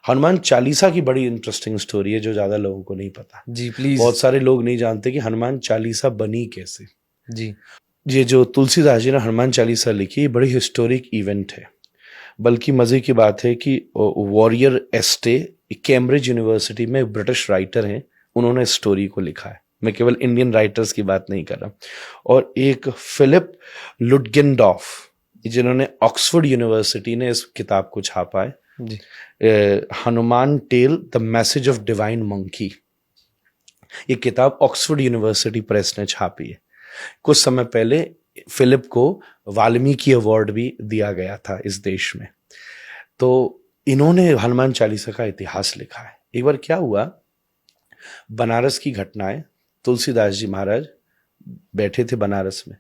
हनुमान चालीसा की बड़ी interesting story है जो ज्यादा लोगों को नहीं पता। जी प्लीज। बहुत सारे लोग नहीं जानते कि हनुमान चालीसा बनी कैसे। जी ये जो तुलसीदास जी ने हनुमान चालीसा लिखी, ये बड़ी हिस्टोरिक इवेंट है। बल्कि मजे की बात है कि वॉरियर एस्टे कैम्ब्रिज यूनिवर्सिटी में एक ब्रिटिश राइटर हैं, उन्होंने इस स्टोरी को लिखा है। मैं केवल इंडियन राइटर्स की बात नहीं कर रहा। और एक फिलिप लुटगेनडॉर्फ, जिन्होंने ऑक्सफोर्ड यूनिवर्सिटी ने इस किताब को छापा है, जी Hanuman tale the message of divine monkey. ये किताब ऑक्सफोर्ड यूनिवर्सिटी प्रेस ने छापी है। कुछ समय पहले फिलिप को वाल्मीकि अवार्ड भी दिया गया था इस देश में। तो इन्होंने हनुमान चालीसा का इतिहास लिखा है। एक बार क्या हुआ, बनारस की घटनाएं, तुलसीदास जी महाराज बैठे थे बनारस में,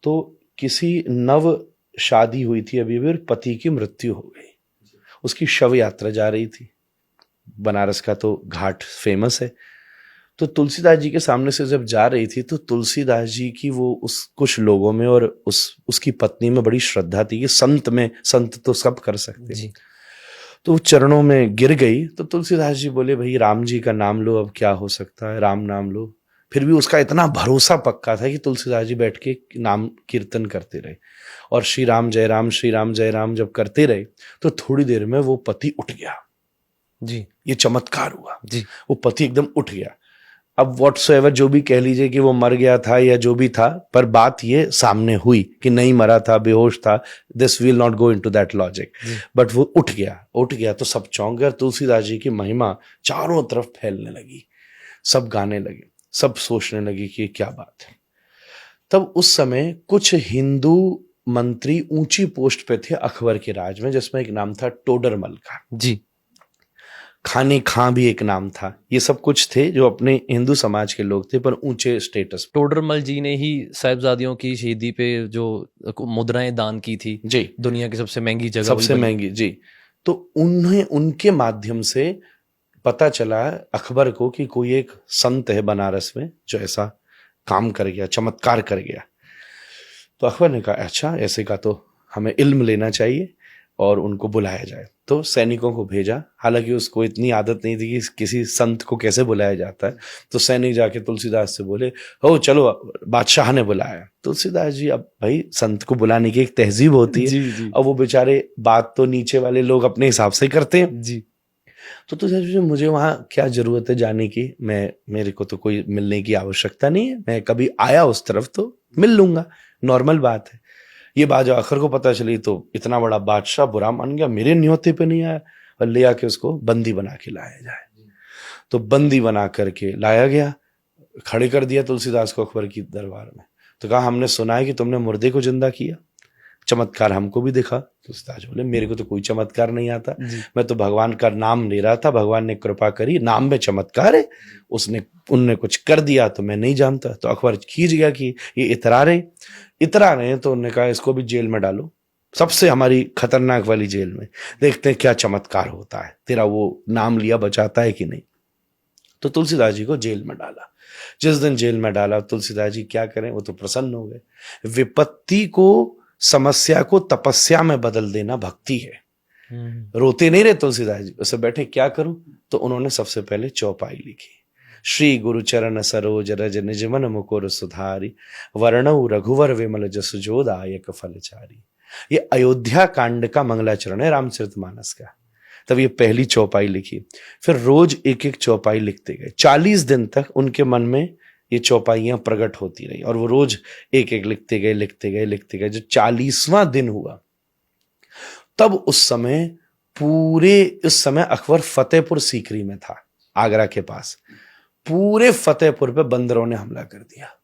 तो किसी नव शादी हुई थी अभी भी और पति की मृत्यु हो गई। उसकी शव यात्रा जा रही थी। बनारस का तो घाट फेमस है। तो तुलसीदास जी के सामने से जब जा रही थी तो तुलसीदास जी की वो उस कुछ लोगों में और उसकी पत्नी में बड़ी श्रद्धा थी कि संत तो सब कर सकते हैं। तो वो चरणों में गिर गई। तो तुलसीदास जी बोले, भाई राम जी का नाम लो, अब क्या हो सकता है, राम नाम लो। फिर भी उसका इतना भरोसा पक्का था कि तुलसीदास जी बैठ के नाम कीर्तन करते रहे और श्री राम जय राम जब करते रहे तो थोड़ी देर में वो पति उठ गया। जी ये चमत्कार हुआ जी। वो पति एकदम उठ गया। अब व्हाटसोएवर जो भी कह लीजिए कि वो मर गया था या जो भी था, पर बात ये सामने हुई कि नहीं मरा था, बेहोश था। This will not go into that logic, but वो उठ गया तो सब चौंक गए। तुलसीदास जी की महिमा चारों तरफ फैलने लगी, सब गाने लगे, सब सोचने लगे कि क्या बात है। तब उस समय कुछ हिंदू मंत्री ऊंची पोस्ट पे थे अकबर के राज में, जिसमें एक नाम था टोडरमल का। जी। खाने खां भी एक नाम था। ये सब कुछ थे जो अपने हिंदू समाज के लोग थे पर ऊंचे स्टेटस। टोडरमल जी ने ही साहिबजादियों की शहीदी पे जो मुद्राएं दान की थी जी, दुनिया की सबसे महंगी जगह, सबसे महंगी। जी, तो उन्हें उनके माध्यम से पता चला अकबर को कि कोई एक संत है बनारस में जो ऐसा काम कर गया, चमत्कार कर गया। तो अकबर ने कहा, अच्छा ऐसे का तो हमें इल्म लेना चाहिए और उनको बुलाया जाए। तो सैनिकों को भेजा। हालांकि उसको इतनी आदत नहीं थी कि किसी संत को कैसे बुलाया जाता है। तो सैनिक जाके तुलसीदास से बोले, हो चलो बादशाह ने बुलाया। तुलसीदास जी, अब भाई संत को बुलाने की एक तहजीब होती है। जी जी। और वो बेचारे बात तो नीचे वाले लोग अपने हिसाब से करते हैं। जी। तो तुलसीदास जी, मुझे वहां क्या जरूरत है जाने की, मेरे को तो कोई मिलने की आवश्यकता नहीं है, मैं कभी आया उस तरफ तो मिल लूंगा, नॉर्मल बात है। ये बात जब अकबर को पता चली तो इतना बड़ा बादशाह बुरा मान गया, मेरे न्योते पे नहीं आया, और ले आके उसको बंदी बना के लाया जाए। तो बंदी बना करके लाया गया, खड़े कर दिया तुलसीदास को अकबर की दरबार में। तो कहा, हमने सुना है कि तुमने मुर्दे को जिंदा किया, चमत्कार हमको भी दिखा। तुलसीदास बोले, मेरे को तो कोई चमत्कार नहीं आता, मैं तो भगवान का नाम ले रहा था, भगवान ने कृपा करी, नाम में चमत्कार है, उनने कुछ कर दिया तो मैं नहीं जानता। तो अकबर खींच गया कि ये इतरा रहे तो उन्होंने कहा, इसको भी जेल में डालो, सबसे हमारी खतरनाक वाली जेल में, देखते हैं क्या चमत्कार होता है, तेरा वो नाम लिया बचाता है कि नहीं। तो तुलसीदास जी को जेल में डाला। जिस दिन जेल में डाला, तुलसीदास जी क्या करें, वो तो प्रसन्न हो गए। विपत्ति को, समस्या को तपस्या में बदल देना भक्ति है। रोते नहीं रहे तुलसीदास जी, उसे बैठे क्या करूं, तो उन्होंने सबसे पहले चौपाई लिखी, श्री गुरु चरण सरोज रज निज मन मुकुर सुधारी, वर्णौ रघुवर विमल जसु जो दायक फलचारी। ये अयोध्या कांड का मंगलाचरण है, रामचरितमानस का। तब ये पहली चौपाई लिखी। फिर रोज एक एक चौपाई लिखते गए। 40 दिन तक उनके मन में ये चौपाइयां प्रकट होती रही और वो रोज एक एक लिखते गए। जो 40वां दिन हुआ, तब उस समय अकबर फतेहपुर सीकरी में था, आगरा के पास। पूरे फतेहपुर पे बंदरों ने हमला कर दिया।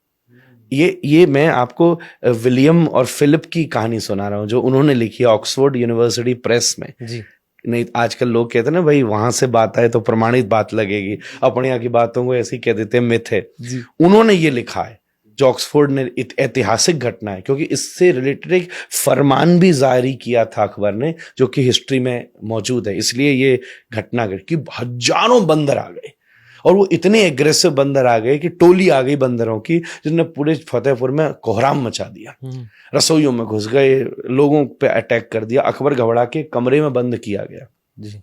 ये मैं आपको विलियम और फिलिप की कहानी सुना रहा हूं, जो उन्होंने लिखी है ऑक्सफोर्ड यूनिवर्सिटी प्रेस में। जी। नहीं, आजकल लोग कहते हैं ना, भाई वहां से बात आए तो प्रमाणित बात लगेगी, अपने यहाँ की बातों को ऐसी कह देते हैं मिथ है। उन्होंने ये लिखा है, जो ऑक्सफोर्ड ने, ऐतिहासिक घटना है, क्योंकि इससे रिलेटेड एक फरमान भी जारी किया था अकबर ने, जो कि हिस्ट्री में मौजूद है। इसलिए ये घटना घटी कि हजारों बंदर आ गए, और वो इतने एग्रेसिव बंदर आ गए कि टोली आ गई बंदरों की, जिसने पूरे फतेहपुर में कोहराम मचा दिया। रसोइयों में घुस गए, लोगों पे अटैक कर दिया। अकबर घबरा के कमरे में बंद किया गया। जी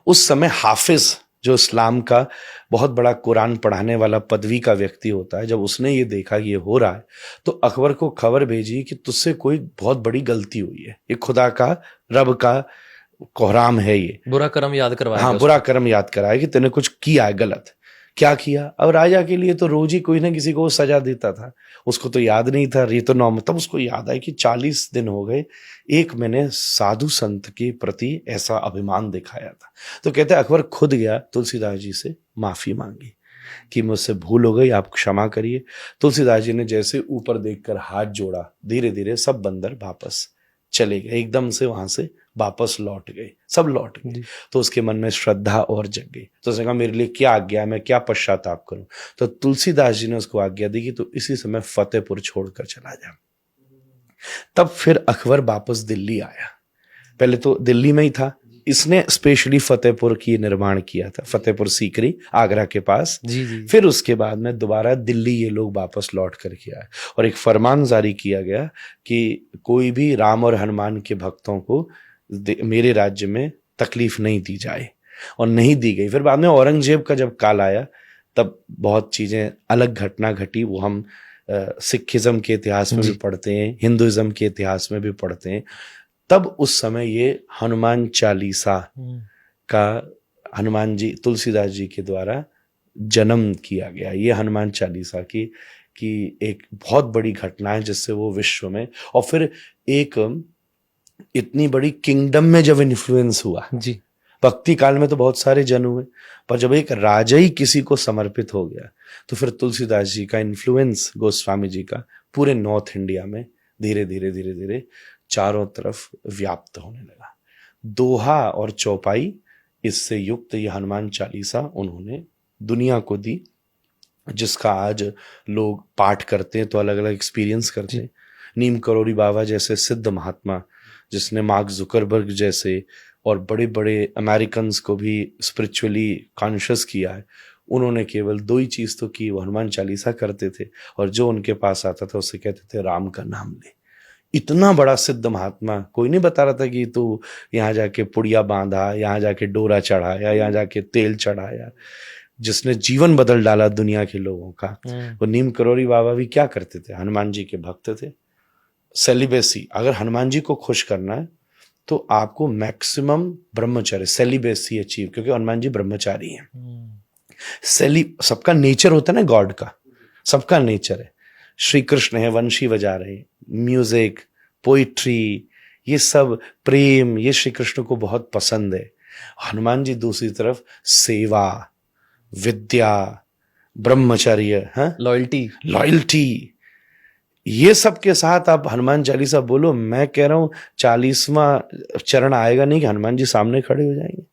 उस समय हाफिज जो इस्लाम का बहुत बड़ा कुरान पढ़ाने वाला पदवी का व्यक्ति होता है, जब उसने ये देखा कि ये हो रहा है तो अकबर को खबर भेजी कि तुझसे कोई बहुत बड़ी गलती हुई है, ये खुदा का, रब का कोहराम है ये। बुरा कर्म याद करवाया हाँ, गया बुरा कर्म याद कराया कि तूने कुछ किया है गलत। क्या किया? अब राजा के लिए तो रोज ही कोई ना किसी को वो सजा देता था, उसको तो याद नहीं था, ये तो नॉर्मल। तब उसको याद आया कि 40 दिन हो गए, एक मैंने साधु संत के प्रति ऐसा अभिमान दिखाया था। तो कहते हैं अकबर खुद गया तुलसीदास जी से माफी मांगी कि मुझसे भूल हो गई, आप क्षमा करिए। तुलसीदास जी ने जैसे ऊपर देखकर हाथ जोड़ा, धीरे धीरे सब बंदर वापस चले गए, एकदम से वहां से वापस लौट गए, सब लौट गए। तो उसके मन में श्रद्धा और जग गई, तो उसने कहा मेरे लिए क्या आज्ञा है, मैं क्या पश्चाताप करूं। तो तुलसीदास जी ने उसको आज्ञा दी कि तू इसी समय फतेहपुर छोड़कर चला जा। तब फिर अकबर वापस दिल्ली आया, पहले तो दिल्ली में ही था, इसने स्पेशली फतेहपुर की निर्माण किया था, फतेहपुर सीकरी आगरा के पास। जी फिर उसके बाद में दोबारा दिल्ली ये लोग वापस लौट करके आए और एक फरमान जारी किया गया कि कोई भी राम और हनुमान के भक्तों को मेरे राज्य में तकलीफ नहीं दी जाए, और नहीं दी गई। फिर बाद में औरंगजेब का जब काल आया तब बहुत चीजें अलग घटना घटी, वो हम सिखिज्म के इतिहास में भी पढ़ते हैं, हिंदुइज्म के इतिहास में भी पढ़ते हैं। तब उस समय ये हनुमान चालीसा का हनुमान जी तुलसीदास जी के द्वारा जन्म किया गया। ये हनुमान चालीसा की एक बहुत बड़ी घटना है जिससे वो विश्व में, और फिर एक इतनी बड़ी किंगडम में जब इन्फ्लुएंस हुआ जी। भक्ति काल में तो बहुत सारे जन हुए, पर जब एक राजा ही किसी को समर्पित हो गया तो फिर तुलसीदास जी का इन्फ्लुएंस, गोस्वामी जी का, पूरे नॉर्थ इंडिया में धीरे धीरे धीरे धीरे चारों तरफ व्याप्त होने लगा। दोहा और चौपाई इससे युक्त ये हनुमान चालीसा उन्होंने दुनिया को दी, जिसका आज लोग पाठ करते हैं तो अलग अलग एक्सपीरियंस करते हैं। नीम करोड़ी बाबा जैसे सिद्ध महात्मा, जिसने मार्क जुकरबर्ग जैसे और बड़े बड़े अमेरिकन्स को भी स्पिरिचुअली कॉन्शियस किया है, उन्होंने केवल 2 ही चीज तो की, वो हनुमान चालीसा करते थे और जो उनके पास आता था उससे कहते थे राम का नाम ले। इतना बड़ा सिद्ध महात्मा, कोई नहीं बता रहा था कि तू यहाँ जाके पुड़िया बांधा, यहाँ जाके डोरा चढ़ाया, यहाँ जाके तेल चढ़ाया। जिसने जीवन बदल डाला दुनिया के लोगों का, वो नीम करोड़ी बाबा भी क्या करते थे? हनुमान जी के भक्त थे। सेलिबेसी, अगर हनुमान जी को खुश करना है तो आपको मैक्सिमम ब्रह्मचर्य, सेलिबेसी अचीव, क्योंकि हनुमान जी ब्रह्मचारी हैं। सबका नेचर होता है ना, गॉड का सबका नेचर है। श्री कृष्ण है, वंशी बजा रहे, म्यूजिक, पोइट्री, ये सब प्रेम, ये श्री कृष्ण को बहुत पसंद है। हनुमान जी दूसरी तरफ सेवा, विद्या, ब्रह्मचर्य, लॉयल्टी, ये सब के साथ आप हनुमान चालीसा बोलो। मैं कह रहा हूं 40वां चरण आएगा नहीं कि हनुमान जी सामने खड़े हो जाएंगे।